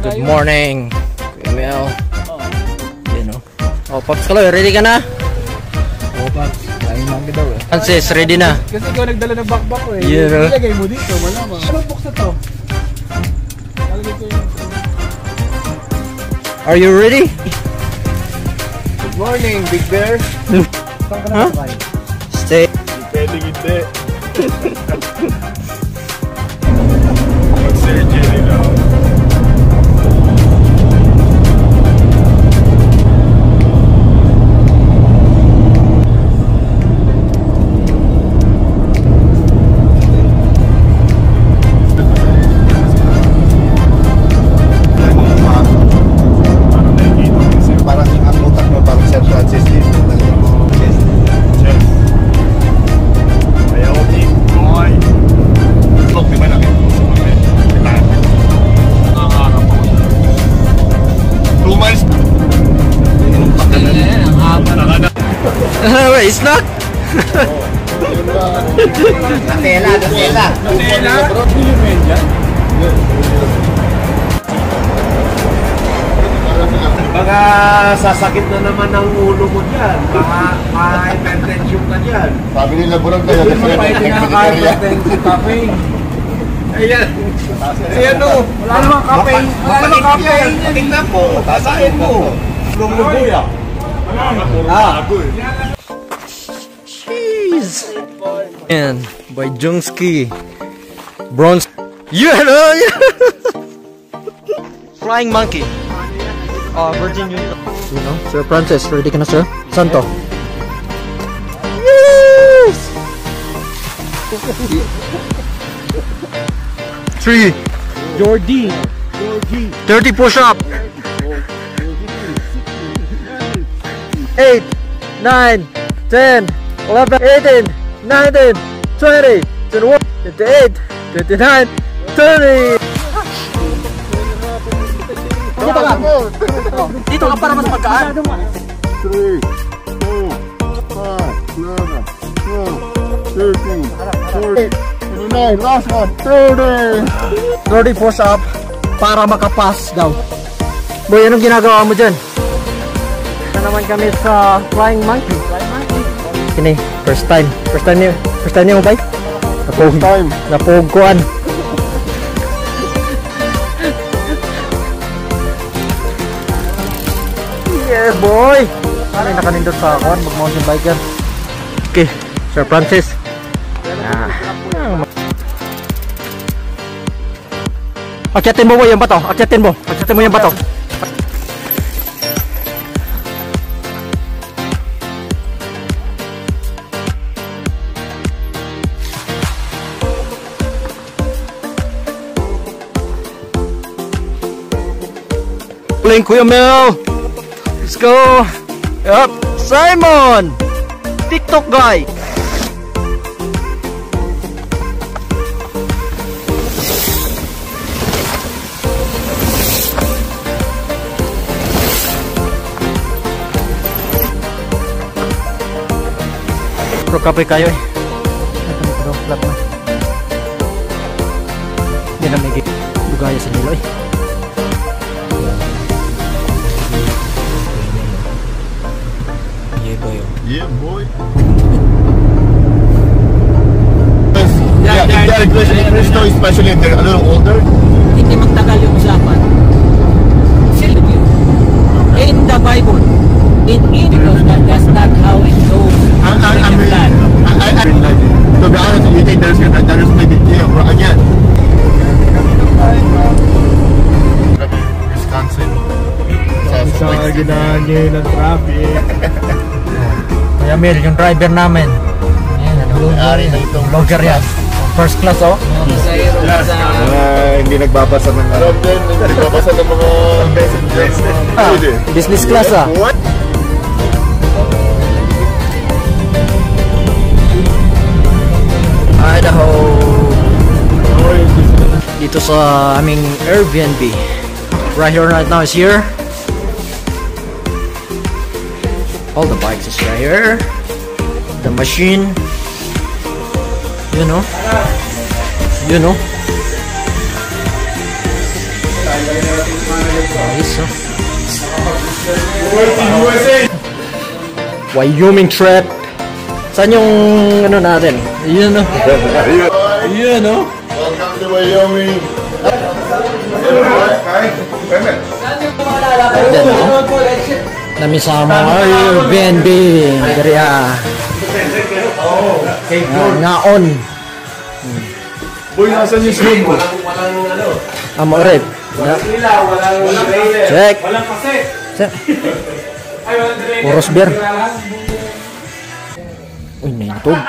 Good morning, Mel. You know. Oh, Pops Kaloy, ready ka na? Oh, Pops. Ayun lang daw eh. Francis, ready na? Kasi ikaw nagdala ng backpack ko eh. Yeah. Ilagay mo dito, malamang. Anong box na to? Are you ready? Good morning, Big Bear. Saan ka na sakay? Stay. Pwede hindi. Surgery now. Parang ang utak mo parang San Francisco. Wait, it's not? Tela. Baka sasakit na naman ang ulo mo dyan. Ma-hypertension ka dyan. Sabi nila burang kayo. Pwede na ka-hypertension caffeine. Ayan. Ayan o. Wala namang caffeine. Wala namang caffeine. Tingnan mo. Tasain mo. Lumubuya. Jeez. And by Jungski. Bronze. Yeah, no, yeah. Flying monkey. Virgin Unit. You know, Sir Francis, ready ka na, sir? Santo. Yes! 3. Jordi. 30 push-up. 8, 9, 10, 11, 18, 19, 20, 21, 28, 29, 30. Dito ka para mas magkaan. 3, 4, 5, 11, 12, 13, 14, 29, last one, 30. 30 push-up para makapass daw. Boy, anong ginagawa mo dyan? Na naman kami sa Flying Monkey. Kini, first time niyo mo, bay? Napugkuan. Yeah, boy! Ano yung nakanindot sa akin? Mag-mountain biker. Okay, Sir Francis. Akyatin mo yung bato. Akyatin mo yung bato. Playing Kuya Mel. Let's go. Yup. Simon. TikTok guy. Pro kape kayo eh. Ito flat na. Hindi na may bugaya sa nilo eh. Yeah, boy. Yeah, if they're Cristo, especially if they're a little older. Hindi magtagal yung usapan. Silvio, in the Bible, because that's not how it goes. To be honest, you think there's no big deal, but again. Wisconsin. Sa ginaan niya ng traffic. Kuya Mel, yung driver namin. Ayan, Ari na itong vlogger yan. First class oh. Hindi nagbabasa ng hindi nagbabasa ng mga messages. Business class ah. What? Idaho. Dito sa aming Airbnb. Right here right now is here. All the bikes is right here. The machine. You know. Nice, oh. USA! Wyoming trip. Saan yung ano natin? Yun, no? Yun, no? Welcome to Wyoming. Yan, no? Namisama Airbnb. Dari ngaon. Boy, nasan yung Zoom ko? Amo red. Check. Walang kaset. Check. Ay, walang direct. Puros beer. Uy, naintog.